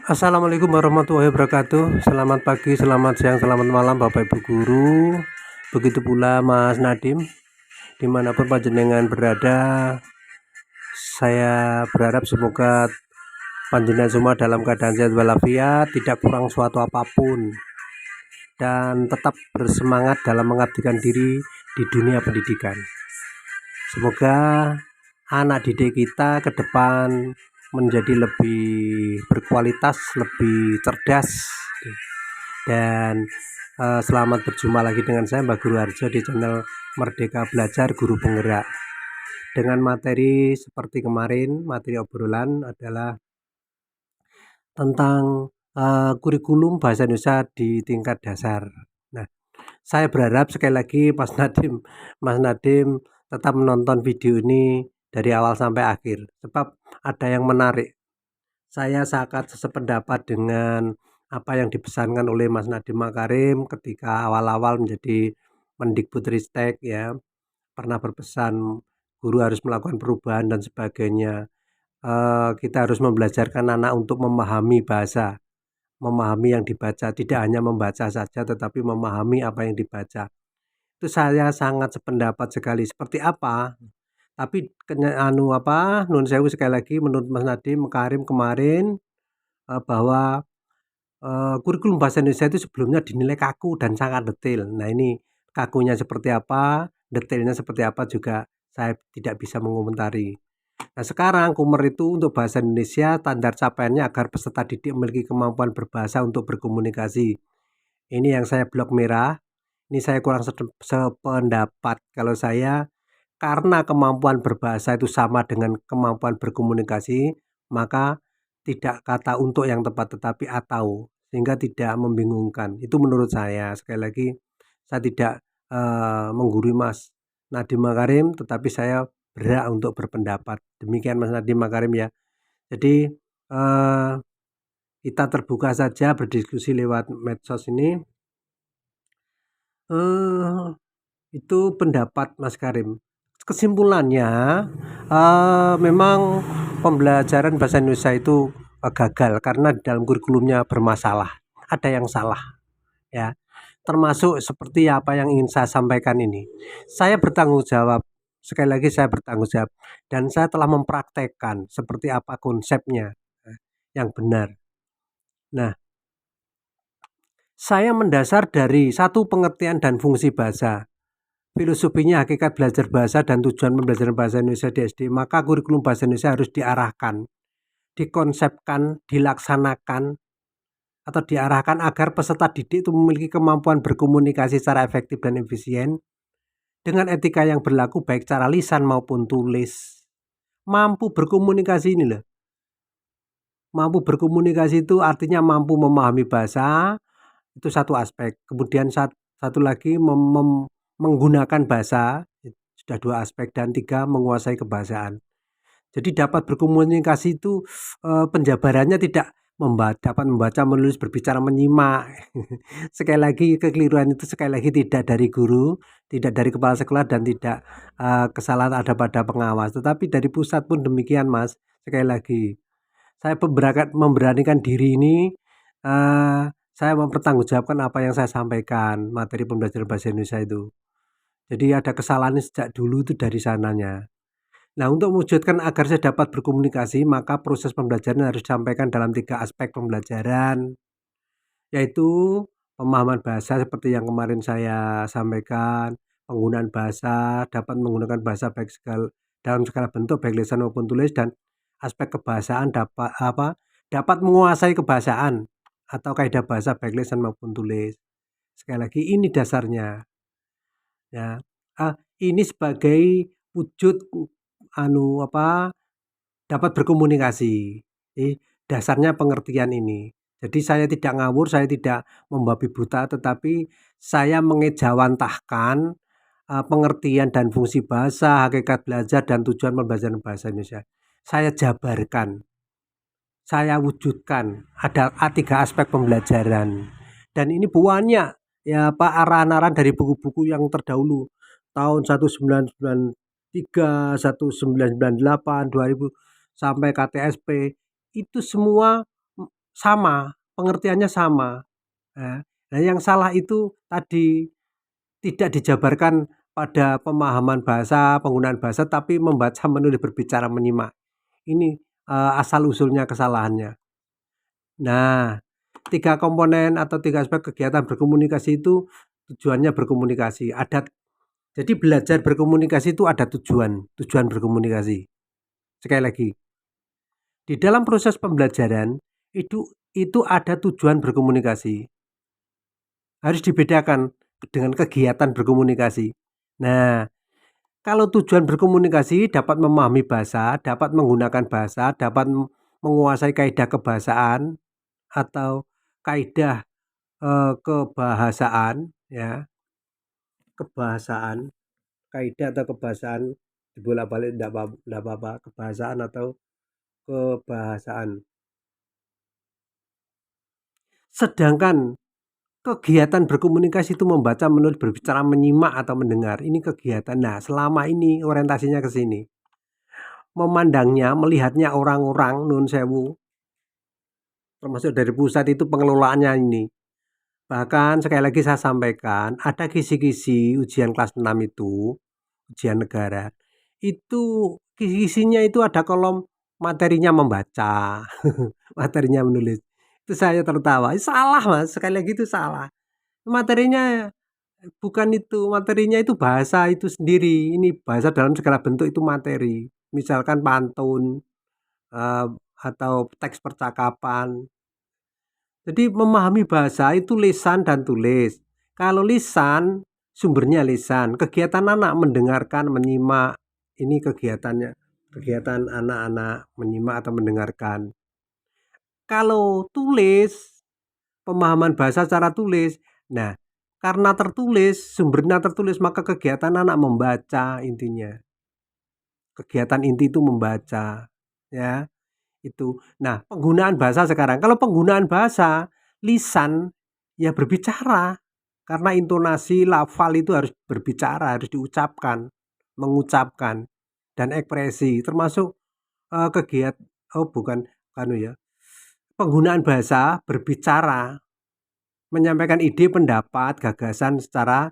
Assalamualaikum warahmatullahi wabarakatuh. Selamat pagi, selamat siang, selamat malam Bapak Ibu Guru. Begitu pula Mas Nadim, dimanapun panjenengan berada. Saya berharap semoga panjenengan semua dalam keadaan sehat walafiat, tidak kurang suatu apapun, dan tetap bersemangat dalam mengabdikan diri di dunia pendidikan. Semoga anak didik kita ke depan menjadi lebih berkualitas, lebih cerdas. Dan selamat berjumpa lagi dengan saya Mbak Guru Harjo di channel Merdeka Belajar Guru Penggerak. Dengan materi seperti kemarin, materi obrolan adalah tentang kurikulum bahasa Indonesia di tingkat dasar. Nah, saya berharap sekali lagi Mas Nadim tetap menonton video ini dari awal sampai akhir, sebab ada yang menarik. Saya sangat sependapat dengan apa yang dipesankan oleh Mas Nadiem Makarim ketika awal-awal menjadi Mendikbudristek ya, pernah berpesan guru harus melakukan perubahan dan sebagainya. Kita harus membelajarkan anak untuk memahami bahasa, memahami yang dibaca, tidak hanya membaca saja tetapi memahami apa yang dibaca. Itu saya sangat sependapat sekali. Seperti apa? Tapi nun sewu sekali lagi menurut Mas Nadiem Makarim kemarin bahwa kurikulum bahasa Indonesia itu sebelumnya dinilai kaku dan sangat detail. Nah, ini kakunya seperti apa, detailnya seperti apa juga saya tidak bisa mengomentari. Nah, sekarang Kumer itu untuk bahasa Indonesia standar capaiannya agar peserta didik memiliki kemampuan berbahasa untuk berkomunikasi. Ini yang saya blok merah. Ini saya kurang sependapat. Kalau saya, karena kemampuan berbahasa itu sama dengan kemampuan berkomunikasi, maka tidak kata untuk yang tepat tetapi atau, sehingga tidak membingungkan. Itu menurut saya. Sekali lagi saya tidak menggurui Mas Nadiem Makarim, tetapi saya berhak untuk berpendapat. Demikian Mas Nadiem Makarim ya. Jadi kita terbuka saja berdiskusi lewat medsos ini. Itu pendapat Mas Karim. Kesimpulannya memang pembelajaran bahasa Indonesia itu gagal karena di dalam kurikulumnya bermasalah, ada yang salah ya, termasuk seperti apa yang ingin saya sampaikan ini. Saya bertanggung jawab, sekali lagi saya bertanggung jawab, dan saya telah mempraktekkan seperti apa konsepnya yang benar. Nah, saya mendasar dari satu pengertian dan fungsi bahasa, filosofinya hakikat belajar bahasa dan tujuan pembelajaran bahasa Indonesia di SD, maka kurikulum bahasa Indonesia harus diarahkan, dikonsepkan, dilaksanakan, atau diarahkan agar peserta didik itu memiliki kemampuan berkomunikasi secara efektif dan efisien dengan etika yang berlaku baik secara lisan maupun tulis. Mampu berkomunikasi ini loh. Mampu berkomunikasi itu artinya mampu memahami bahasa, itu satu aspek. Kemudian satu lagi menggunakan bahasa, sudah dua aspek, dan tiga menguasai kebahasaan. Jadi dapat berkomunikasi itu penjabarannya tidak dapat membaca, menulis, berbicara, menyimak. Sekali lagi kekeliruan itu sekali lagi tidak dari guru, tidak dari kepala sekolah, dan tidak kesalahan ada pada pengawas. Tetapi dari pusat pun demikian Mas. Sekali lagi saya memberanikan diri ini, saya mempertanggungjawabkan apa yang saya sampaikan materi pembelajaran bahasa Indonesia itu. Jadi ada kesalahan sejak dulu itu dari sananya. Nah, untuk mewujudkan agar saya dapat berkomunikasi, maka proses pembelajaran harus disampaikan dalam 3 aspek pembelajaran, yaitu pemahaman bahasa seperti yang kemarin saya sampaikan, penggunaan bahasa, dapat menggunakan bahasa baik dalam segala bentuk baik lisan maupun tulis, dan aspek kebahasaan dapat menguasai kebahasaan atau kaidah bahasa baik lisan maupun tulis. Sekali lagi ini dasarnya. Ya. Ini sebagai wujud dapat berkomunikasi. Dasarnya pengertian ini. Jadi saya tidak ngawur, saya tidak membabi buta, tetapi saya mengejawantahkan pengertian dan fungsi bahasa, hakikat belajar, dan tujuan pembelajaran bahasa Indonesia. Saya jabarkan, saya wujudkan ada 3 aspek pembelajaran. Dan ini banyak ya Pak, arahan-arahan dari buku-buku yang terdahulu tahun 1993, 1998, 2000 sampai KTSP, itu semua sama, pengertiannya sama. Nah, yang salah itu tadi tidak dijabarkan pada pemahaman bahasa, penggunaan bahasa, tapi membaca, menulis, berbicara, menyimak. Ini asal usulnya kesalahannya. Nah, 3 komponen atau 3 aspek kegiatan berkomunikasi itu tujuannya berkomunikasi. Jadi belajar berkomunikasi itu ada tujuan berkomunikasi. Sekali lagi, di dalam proses pembelajaran itu ada tujuan berkomunikasi. Harus dibedakan dengan kegiatan berkomunikasi. Nah, kalau tujuan berkomunikasi dapat memahami bahasa, dapat menggunakan bahasa, dapat menguasai kaidah kebahasaan atau kaidah kebahasaan, ya, kebahasaan, kaidah atau kebahasaan dibolak-balik enggak apa-apa, kebahasaan atau kebahasaan. Sedangkan kegiatan berkomunikasi itu membaca, menulis, berbicara, menyimak atau mendengar. Ini kegiatan. Nah, selama ini orientasinya ke sini. Memandangnya, melihatnya orang-orang nun sewu, termasuk dari pusat itu pengelolaannya ini. Bahkan sekali lagi saya sampaikan, ada kisi-kisi ujian kelas 6 itu, ujian negara. Itu kisi-kisinya itu ada kolom materinya membaca, materinya menulis. Itu saya tertawa. Salah, Mas, sekali lagi itu salah. Materinya bukan itu, materinya itu bahasa itu sendiri. Ini bahasa dalam segala bentuk itu materi. Misalkan pantun, atau teks percakapan. Jadi memahami bahasa itu lisan dan tulis. Kalau lisan, sumbernya lisan. Kegiatan anak mendengarkan, menyimak. Ini kegiatan anak-anak menyimak atau mendengarkan. Kalau tulis, pemahaman bahasa secara tulis. Nah, karena tertulis, sumbernya tertulis, maka kegiatan anak membaca intinya. Kegiatan inti itu membaca, ya. Itu. Nah, penggunaan bahasa sekarang. Kalau penggunaan bahasa, lisan ya berbicara. Karena intonasi, lafal itu harus berbicara, harus diucapkan, mengucapkan, dan ekspresi. Termasuk penggunaan bahasa berbicara, menyampaikan ide, pendapat, gagasan secara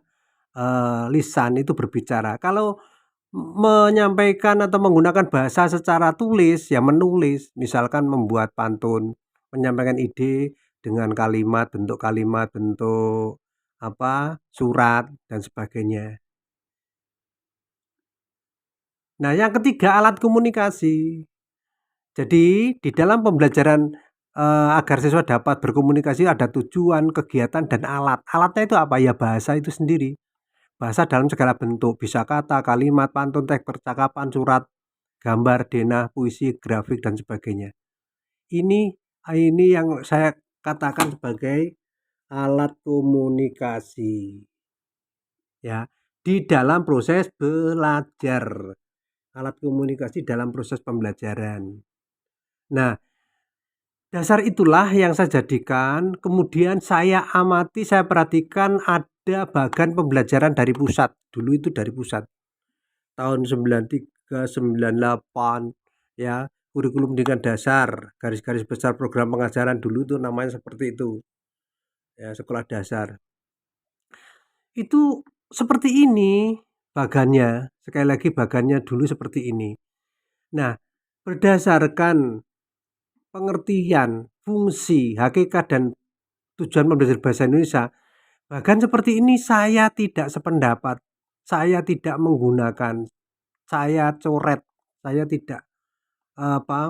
lisan itu berbicara. Kalau menyampaikan atau menggunakan bahasa secara tulis, ya menulis. Misalkan membuat pantun, menyampaikan ide dengan kalimat, bentuk surat dan sebagainya. Nah, yang ketiga alat komunikasi. Jadi di dalam pembelajaran agar siswa dapat berkomunikasi ada tujuan, kegiatan, dan alat. Alatnya itu apa? Ya bahasa itu sendiri. Bahasa dalam segala bentuk, bisa kata, kalimat, pantun, teks percakapan, surat, gambar, denah, puisi, grafik, dan sebagainya. Ini yang saya katakan sebagai alat komunikasi. Ya, di dalam proses belajar. Alat komunikasi dalam proses pembelajaran. Nah, dasar itulah yang saya jadikan, kemudian saya amati, saya perhatikan ada bagan pembelajaran dari pusat. Dulu itu dari pusat. Tahun 93, 98, ya, kurikulum pendidikan dasar, garis-garis besar program pengajaran dulu itu namanya seperti itu. Ya, sekolah dasar. Itu seperti ini bagannya. Sekali lagi bagannya dulu seperti ini. Nah, berdasarkan pengertian, fungsi, hakikat, dan tujuan pembelajaran bahasa Indonesia, bahkan seperti ini saya tidak sependapat, saya tidak menggunakan, saya coret, saya tidak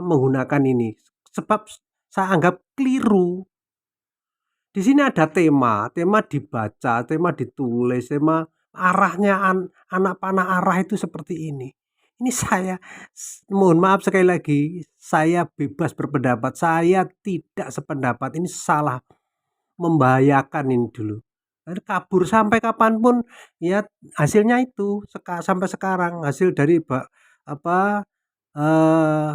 menggunakan ini, sebab saya anggap keliru. Di sini ada tema dibaca, tema ditulis, tema arahnya anak panah arah itu seperti ini. Ini saya mohon maaf sekali lagi, saya bebas berpendapat, saya tidak sependapat, ini salah, membahayakan ini dulu. Kabur sampai kapanpun ya hasilnya itu sampai sekarang hasil dari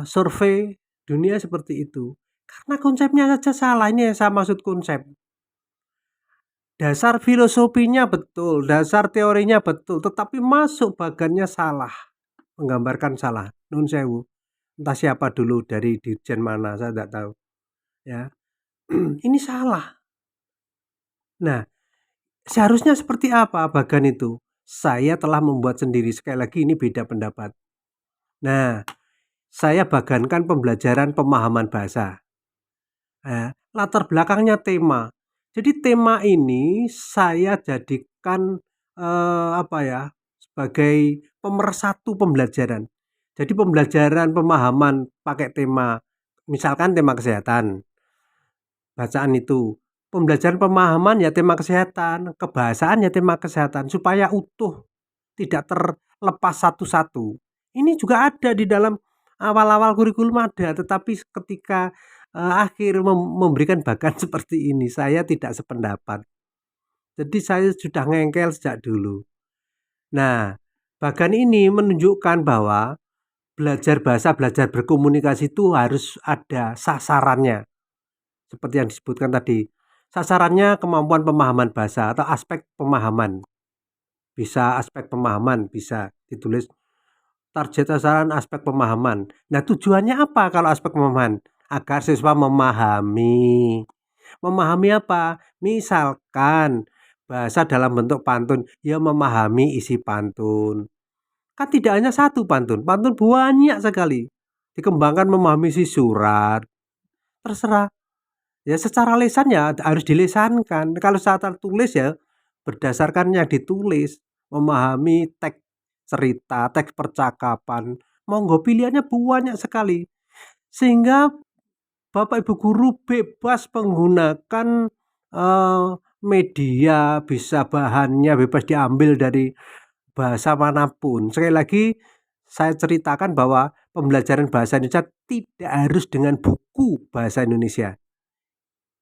survei dunia seperti itu. Karena konsepnya saja salah, ini yang saya maksud konsep. Dasar filosofinya betul, dasar teorinya betul, tetapi masuk bagannya salah, menggambarkan salah. Nun sewu, entah siapa dulu dari dirjen mana saya tidak tahu. Ya, Ini salah. Nah, seharusnya seperti apa bagan itu? Saya telah membuat sendiri, sekali lagi ini beda pendapat. Nah, saya bagankan pembelajaran pemahaman bahasa. Latar belakangnya tema. Jadi tema ini saya jadikan, sebagai pemersatu pembelajaran. Jadi pembelajaran pemahaman pakai tema, misalkan tema kesehatan, bacaan itu. Pembelajaran pemahaman ya tema kesehatan, kebahasaan ya tema kesehatan, supaya utuh, tidak terlepas satu-satu. Ini juga ada di dalam awal-awal kurikulum ada, tetapi ketika akhir memberikan bagan seperti ini, saya tidak sependapat. Jadi saya sudah ngengkel sejak dulu. Nah, bagan ini menunjukkan bahwa belajar bahasa, belajar berkomunikasi itu harus ada sasarannya. Seperti yang disebutkan tadi, sasarannya kemampuan pemahaman bahasa atau aspek pemahaman. Bisa aspek pemahaman, bisa ditulis target sasaran aspek pemahaman. Nah, tujuannya apa kalau aspek pemahaman? Agar siswa memahami. Memahami apa? Misalkan bahasa dalam bentuk pantun, ya memahami isi pantun. Kan tidak hanya satu pantun, pantun banyak sekali. Dikembangkan memahami isi surat. Terserah. Ya secara lisan ya harus dilesankan. Kalau secara tulis ya berdasarkan yang ditulis, memahami teks cerita, teks percakapan. Monggo pilihannya banyak sekali. Sehingga Bapak Ibu guru bebas menggunakan media, bisa bahannya bebas diambil dari bahasa manapun. Sekali lagi saya ceritakan bahwa pembelajaran bahasa Indonesia tidak harus dengan buku bahasa Indonesia.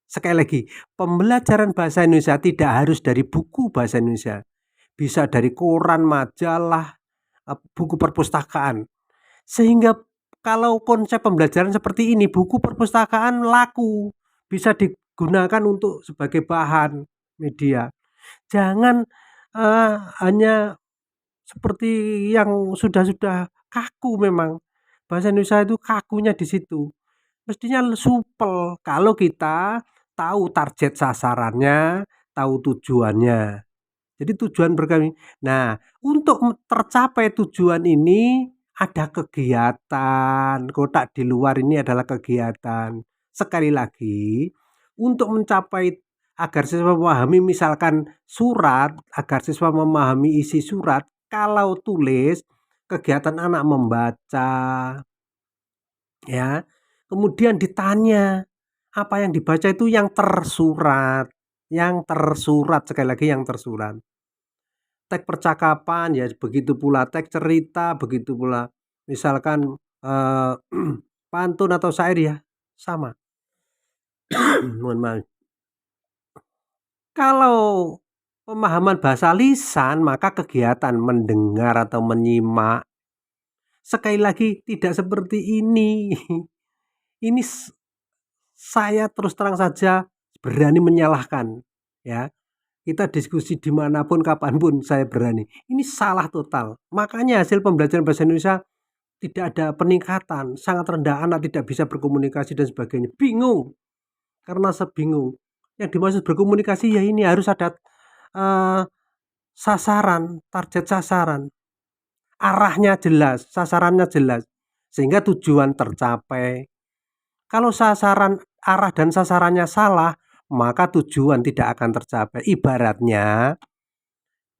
Sekali lagi, pembelajaran bahasa Indonesia tidak harus dari buku bahasa Indonesia. Bisa dari koran, majalah, buku perpustakaan. Sehingga kalau konsep pembelajaran seperti ini, buku perpustakaan laku. Bisa digunakan untuk sebagai bahan media. Jangan hanya seperti yang sudah kaku memang. Bahasa Indonesia itu kakunya di situ. Mestinya supel kalau kita tahu target sasarannya, tahu tujuannya. Jadi tujuan berkami. Nah, untuk tercapai tujuan ini ada kegiatan. Kotak di luar ini adalah kegiatan. Sekali lagi, untuk mencapai agar siswa memahami misalkan surat, agar siswa memahami isi surat, kalau tulis kegiatan anak membaca, ya. Kemudian ditanya, apa yang dibaca itu yang tersurat, sekali lagi yang tersurat. Teks percakapan ya begitu pula, teks cerita begitu pula. Misalkan pantun atau syair ya sama. Mohon maaf. Kalau pemahaman bahasa lisan, maka kegiatan mendengar atau menyimak. Sekali lagi tidak seperti ini. Ini saya terus terang saja berani menyalahkan, ya. Kita diskusi dimanapun, kapanpun saya berani. Ini salah total. Makanya hasil pembelajaran bahasa Indonesia tidak ada peningkatan, sangat rendah, anak tidak bisa berkomunikasi dan sebagainya. Bingung, karena sebingung. Yang dimaksud berkomunikasi ya ini harus ada sasaran, target sasaran. Arahnya jelas, sasarannya jelas. Sehingga tujuan tercapai. Kalau sasaran, arah dan sasarannya salah, maka tujuan tidak akan tercapai. Ibaratnya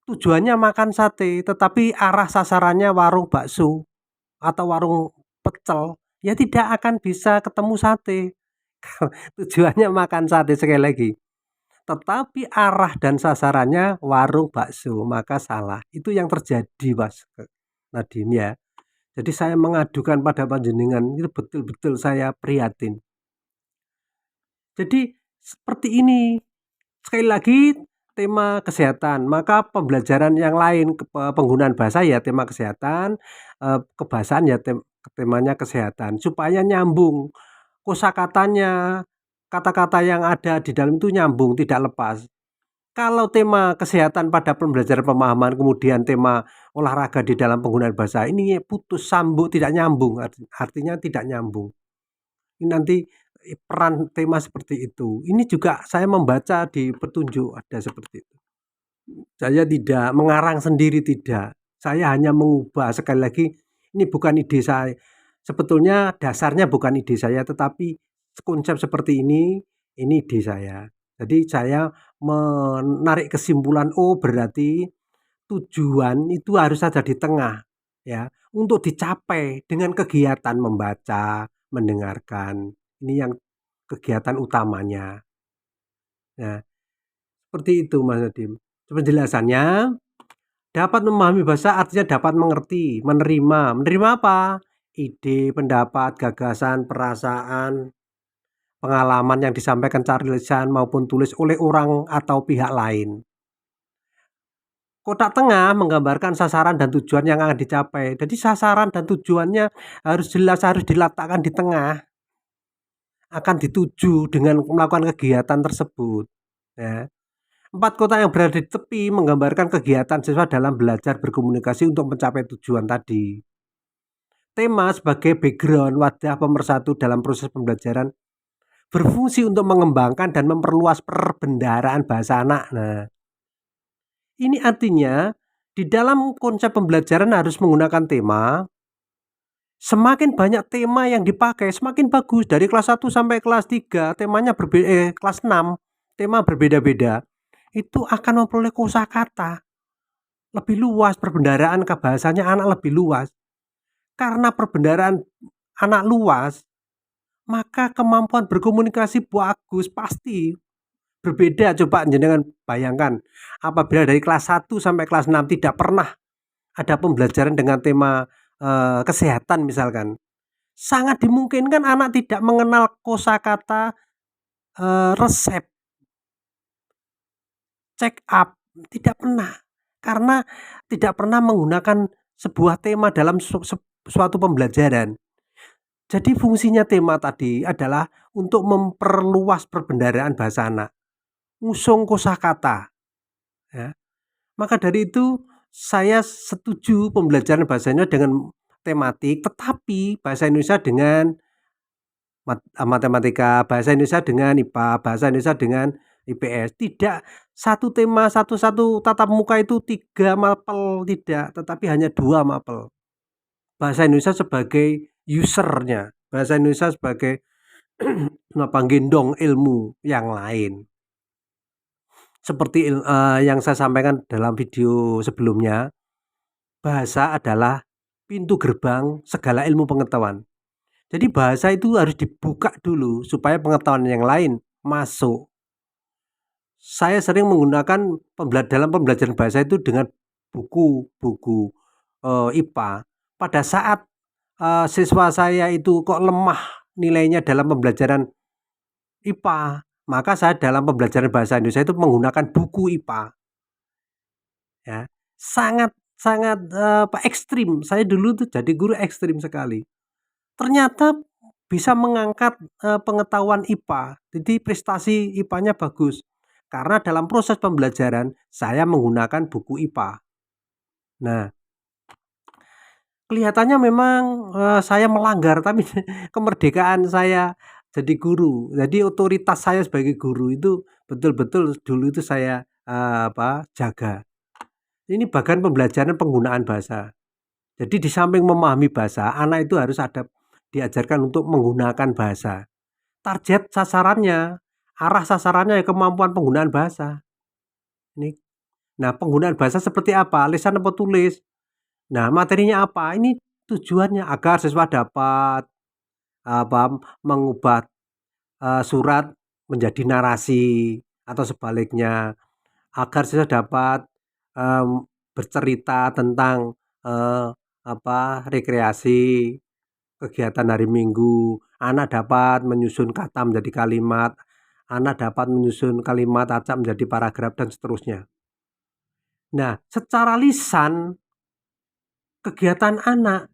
tujuannya makan sate, tetapi arah sasarannya warung bakso atau warung pecel, ya tidak akan bisa ketemu sate. Tujuannya makan sate sekali lagi. Tetapi arah dan sasarannya warung bakso, maka salah. Itu yang terjadi, Mas Nadine ya. Jadi saya mengadukan pada panjenengan, itu betul-betul saya prihatin. Jadi seperti ini. Sekali lagi tema kesehatan, maka pembelajaran yang lain penggunaan bahasa ya tema kesehatan, kebahasaan ya temanya kesehatan supaya nyambung kosakatanya, kata-kata yang ada di dalam itu nyambung, tidak lepas. Kalau tema kesehatan pada pembelajaran pemahaman, kemudian tema olahraga di dalam penggunaan bahasa, ini putus sambung, tidak nyambung, artinya tidak nyambung. Ini nanti peran tema seperti itu. Ini juga saya membaca di petunjuk ada seperti itu. Saya tidak mengarang sendiri, tidak. Saya hanya mengubah, sekali lagi ini bukan ide saya. Sebetulnya dasarnya bukan ide saya, tetapi konsep seperti ini ide saya. Jadi saya menarik kesimpulan, oh berarti tujuan itu harus ada di tengah, ya, untuk dicapai dengan kegiatan membaca, mendengarkan. Ini yang kegiatan utamanya. Nah, seperti itu Mas Nadiem. Penjelasannya, dapat memahami bahasa artinya dapat mengerti, menerima. Menerima apa? Ide, pendapat, gagasan, perasaan, pengalaman yang disampaikan secara lisan maupun tulis oleh orang atau pihak lain. Kotak tengah menggambarkan sasaran dan tujuan yang akan dicapai. Jadi sasaran dan tujuannya harus jelas, harus diletakkan di tengah. Akan dituju dengan melakukan kegiatan tersebut. Ya. 4 kotak yang berada di tepi menggambarkan kegiatan siswa dalam belajar berkomunikasi untuk mencapai tujuan tadi. Tema sebagai background wadah pemersatu dalam proses pembelajaran berfungsi untuk mengembangkan dan memperluas perbendaharaan bahasa anak. Nah, ini artinya di dalam konsep pembelajaran harus menggunakan tema. Semakin banyak tema yang dipakai, semakin bagus. Dari kelas 1 sampai kelas 3, temanya berbeda, kelas 6, tema berbeda-beda. Itu akan memperoleh kosakata lebih luas, perbendaharaan bahasanya anak lebih luas. Karena perbendaharaan anak luas, maka kemampuan berkomunikasi bagus pasti berbeda. Coba jenengan bayangkan, apabila dari kelas 1 sampai kelas 6 tidak pernah ada pembelajaran dengan tema kesehatan misalkan, sangat dimungkinkan anak tidak mengenal kosakata, resep, check up, tidak pernah. Karena tidak pernah menggunakan sebuah tema dalam suatu pembelajaran. Jadi fungsinya tema tadi adalah untuk memperluas perbendaharaan bahasa anak, ngusung kosakata, ya. Maka dari itu saya setuju pembelajaran bahasa Indonesia dengan tematik, tetapi bahasa Indonesia dengan matematika, bahasa Indonesia dengan IPA, bahasa Indonesia dengan IPS. Tidak satu tema, satu tatap muka itu 3 mapel, tidak, tetapi hanya 2 mapel. Bahasa Indonesia sebagai user-nya, bahasa Indonesia sebagai penggendong ilmu yang lain. Seperti yang saya sampaikan dalam video sebelumnya, bahasa adalah pintu gerbang segala ilmu pengetahuan. Jadi bahasa itu harus dibuka dulu supaya pengetahuan yang lain masuk. Saya sering menggunakan dalam pembelajaran bahasa itu dengan buku-buku IPA. Pada saat siswa saya itu kok lemah nilainya dalam pembelajaran IPA, maka saya dalam pembelajaran bahasa Indonesia itu menggunakan buku IPA. Ya, sangat sangat ekstrim. Saya dulu tuh jadi guru ekstrim sekali. Ternyata bisa mengangkat pengetahuan IPA. Jadi prestasi IPA-nya bagus. Karena dalam proses pembelajaran saya menggunakan buku IPA. Nah, kelihatannya memang saya melanggar, tapi kemerdekaan saya jadi guru. Jadi otoritas saya sebagai guru itu betul-betul dulu itu saya jaga. Ini bagian pembelajaran penggunaan bahasa. Jadi di samping memahami bahasa, anak itu harus diajarkan untuk menggunakan bahasa. Target sasarannya, arah sasarannya kemampuan penggunaan bahasa. Ini. Nah, penggunaan bahasa seperti apa? Lisan atau tulis? Nah, materinya apa? Ini tujuannya agar siswa dapat mengubah surat menjadi narasi atau sebaliknya, agar siswa dapat bercerita tentang rekreasi, kegiatan hari Minggu, anak dapat menyusun kata menjadi kalimat, anak dapat menyusun kalimat acak menjadi paragraf dan seterusnya. Nah, secara lisan kegiatan anak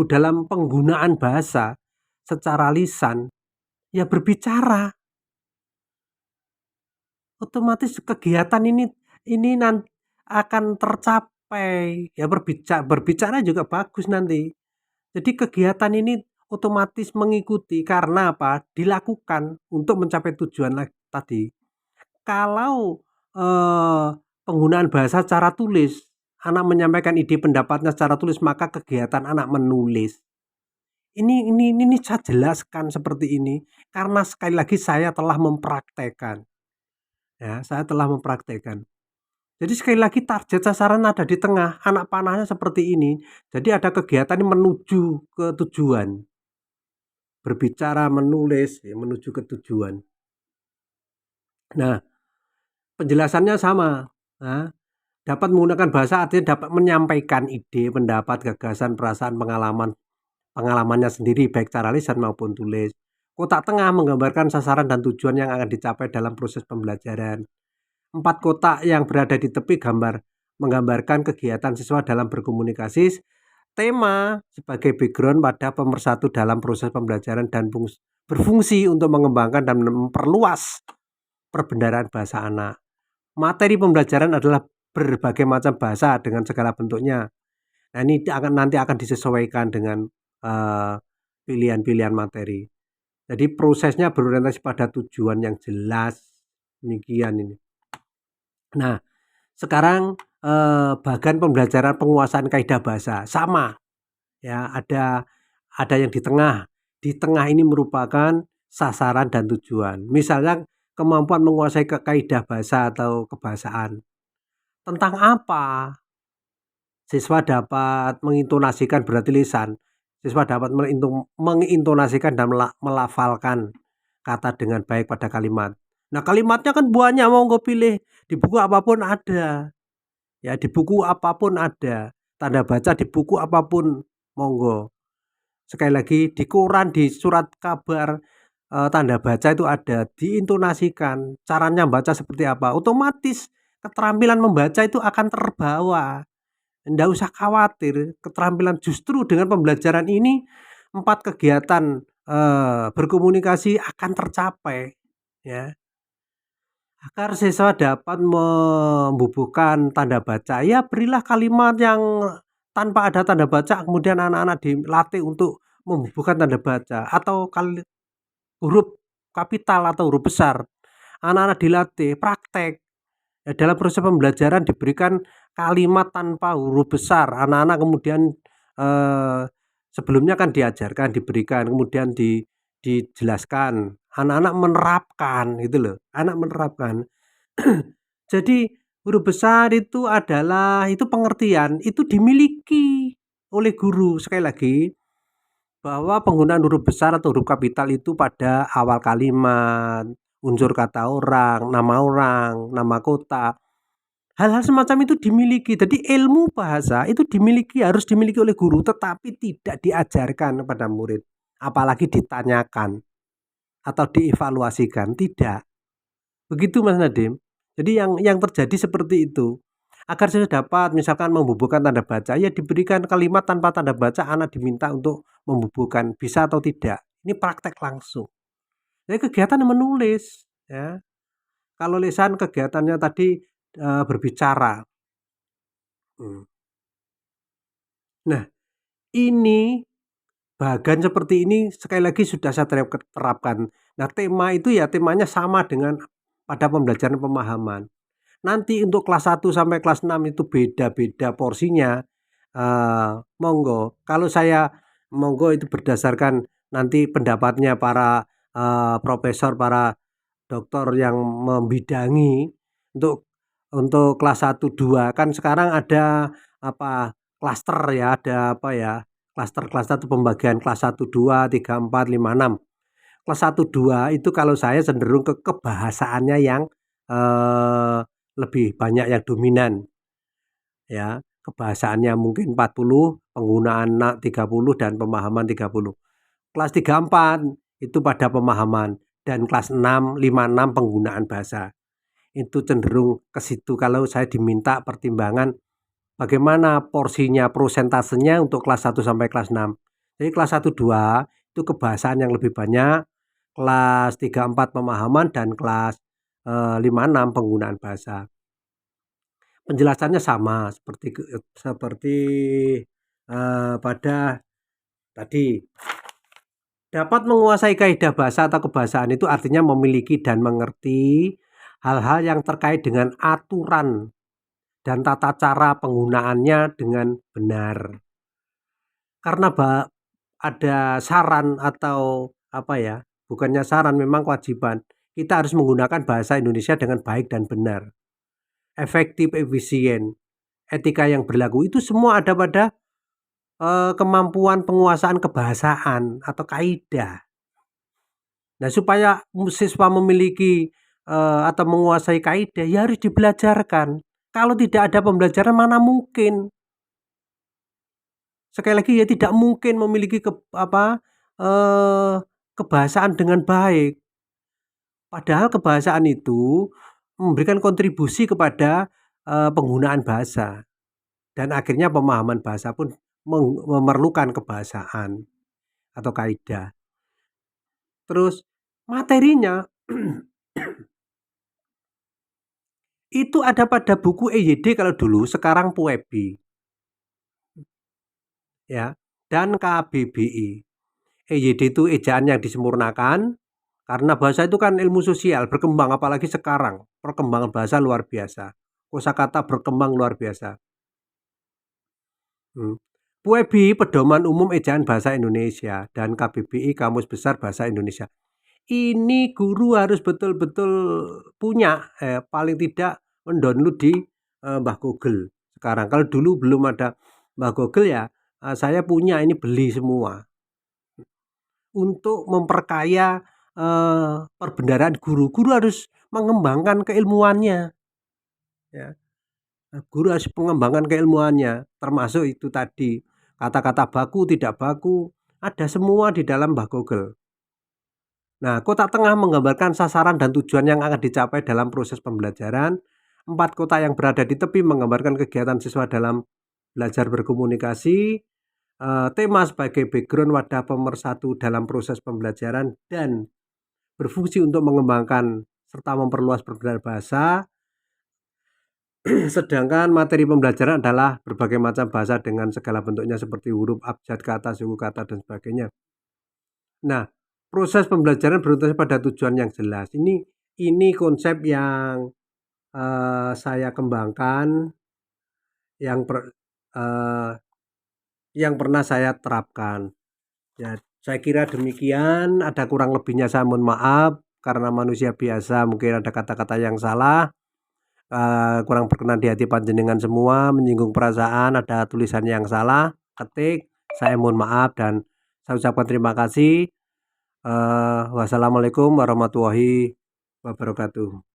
dalam penggunaan bahasa secara lisan ya berbicara. Otomatis kegiatan ini nanti akan tercapai. Ya berbicara juga bagus nanti. Jadi kegiatan ini otomatis mengikuti karena apa? Dilakukan untuk mencapai tujuan tadi. Kalau penggunaan bahasa secara tulis, anak menyampaikan ide pendapatnya secara tulis, maka kegiatan anak menulis. Ini saya jelaskan seperti ini karena sekali lagi saya telah mempraktekkan. Ya, saya telah mempraktekkan. Jadi sekali lagi target sasaran ada di tengah, anak panahnya seperti ini. Jadi ada kegiatan yang menuju ke tujuan. Berbicara, menulis, ya, menuju ke tujuan. Nah, penjelasannya sama. Nah, dapat menggunakan bahasa artinya dapat menyampaikan ide, pendapat, gagasan, perasaan, pengalamannya sendiri baik secara lisan maupun tulis. Kotak tengah menggambarkan sasaran dan tujuan yang akan dicapai dalam proses pembelajaran. 4 kotak yang berada di tepi menggambarkan kegiatan siswa dalam berkomunikasi. Tema sebagai background pada pemersatu dalam proses pembelajaran dan berfungsi untuk mengembangkan dan memperluas perbendaharaan bahasa anak. Materi pembelajaran adalah berbagai macam bahasa dengan segala bentuknya. Nah, ini nanti akan disesuaikan dengan pilihan-pilihan materi. Jadi prosesnya berorientasi pada tujuan yang jelas. Demikian ini. Nah, sekarang bagian pembelajaran penguasaan kaidah bahasa sama. Ya, ada yang di tengah. Di tengah ini merupakan sasaran dan tujuan. Misalnya kemampuan menguasai kaidah bahasa atau kebahasaan. Tentang apa? Siswa dapat mengintonasikan berarti lisan. Siswa dapat mengintonasikan dan melafalkan kata dengan baik pada kalimat. Nah, kalimatnya kan banyak, monggo pilih. Di buku apapun ada. Ya, di buku apapun ada. Tanda baca di buku apapun, monggo. Sekali lagi, di koran, di surat kabar, tanda baca itu ada. Diintonasikan. Caranya baca seperti apa. Otomatis keterampilan membaca itu akan terbawa. Nggak usah khawatir, keterampilan justru dengan pembelajaran ini 4 kegiatan berkomunikasi akan tercapai, ya. Agar siswa dapat membubuhkan tanda baca, ya berilah kalimat yang tanpa ada tanda baca, kemudian anak-anak dilatih untuk membubuhkan tanda baca atau huruf kapital atau huruf besar. Anak-anak dilatih praktek. Ya, dalam proses pembelajaran diberikan kalimat tanpa huruf besar, anak-anak kemudian sebelumnya kan diajarkan, diberikan, kemudian dijelaskan, anak-anak menerapkan gitu loh, anak menerapkan. Jadi huruf besar itu adalah itu pengertian, itu dimiliki oleh guru. Sekali lagi, bahwa penggunaan huruf besar atau huruf kapital itu pada awal kalimat, unsur kata orang, nama kota. Hal-hal semacam itu dimiliki. Jadi ilmu bahasa itu harus dimiliki oleh guru, tetapi tidak diajarkan kepada murid. Apalagi ditanyakan atau dievaluasikan, tidak. Begitu Mas Nadim. Jadi yang terjadi seperti itu. Agar saya dapat misalkan membubuhkan tanda baca, ya diberikan kalimat tanpa tanda baca, anak diminta untuk membubuhkan, bisa atau tidak. Ini praktek langsung. Jadi kegiatan menulis, ya. Kalau lisan kegiatannya tadi berbicara. Nah, ini bagan seperti ini sekali lagi sudah saya terapkan. Nah, temanya sama dengan pada pembelajaran pemahaman. Nanti untuk kelas 1 sampai kelas 6 itu beda-beda porsinya. Monggo. Kalau saya monggo itu berdasarkan nanti pendapatnya para profesor, para dokter yang membidangi untuk kelas 1, 2 kan sekarang ada klaster ya, ada klaster-klaster itu pembagian kelas 1, 2, 3, 4, 5, 6. Kelas 1, 2 itu kalau saya cenderung ke kebahasaannya yang lebih banyak yang dominan. Ya, kebahasaannya mungkin 40, penggunaan 30 dan pemahaman 30. Kelas 3, 4 itu pada pemahaman dan kelas 6, 5, 6 penggunaan bahasa. Itu cenderung ke situ kalau saya diminta pertimbangan bagaimana porsinya, prosentasenya untuk kelas 1 sampai kelas 6. Jadi kelas 1, 2 itu kebahasaan yang lebih banyak, kelas 3, 4 pemahaman dan kelas 5, 6 penggunaan bahasa. Penjelasannya sama seperti pada tadi. Dapat menguasai kaidah bahasa atau kebahasaan itu artinya memiliki dan mengerti hal-hal yang terkait dengan aturan dan tata cara penggunaannya dengan benar. Karena ada saran atau apa ya, bukannya saran memang kewajiban, kita harus menggunakan bahasa Indonesia dengan baik dan benar, efektif, efisien, etika yang berlaku itu semua ada pada, kemampuan penguasaan kebahasaan atau kaidah. Nah, supaya siswa memiliki, atau menguasai kaidah, ya harus dibelajarkan. Kalau tidak ada pembelajaran mana mungkin. Sekali lagi ya tidak mungkin memiliki kebahasaan dengan baik. Padahal kebahasaan itu memberikan kontribusi kepada, penggunaan bahasa dan akhirnya pemahaman bahasa pun memerlukan kebahasaan atau kaidah. Terus materinya itu ada pada buku EYD kalau dulu, sekarang PUEBI ya, dan KBBI. EYD itu ejaan yang disempurnakan, karena bahasa itu kan ilmu sosial, berkembang apalagi sekarang, perkembangan bahasa luar biasa. Kosakata berkembang luar biasa. PUEBI Pedoman Umum Ejaan Bahasa Indonesia dan KBBI Kamus Besar Bahasa Indonesia. Ini guru harus betul-betul punya, paling tidak mendownload di, Mbah Google sekarang. Kalau dulu belum ada Mbah Google ya, saya punya ini beli semua. Untuk memperkaya, perbendaharaan guru. Guru harus mengembangkan keilmuannya, ya. Guru harus mengembangkan keilmuannya, termasuk itu tadi, kata-kata baku, tidak baku, ada semua di dalam Mbah Google. Nah, kotak tengah menggambarkan sasaran dan tujuan yang akan dicapai dalam proses pembelajaran. 4 kotak yang berada di tepi menggambarkan kegiatan siswa dalam belajar berkomunikasi. Tema sebagai background wadah pemersatu dalam proses pembelajaran dan berfungsi untuk mengembangkan serta memperluas perbedaan bahasa. Sedangkan materi pembelajaran adalah berbagai macam bahasa dengan segala bentuknya seperti huruf, abjad kata, suku kata, dan sebagainya. Nah, proses pembelajaran berorientasi pada tujuan yang jelas. Ini konsep yang, saya kembangkan, yang pernah saya terapkan. Ya, saya kira demikian, ada kurang lebihnya saya mohon maaf, karena manusia biasa mungkin ada kata-kata yang salah, kurang berkenan di hati panjenengan semua, menyinggung perasaan, ada tulisan yang salah, ketik, saya mohon maaf dan saya ucapkan terima kasih. Wassalamualaikum warahmatullahi wabarakatuh.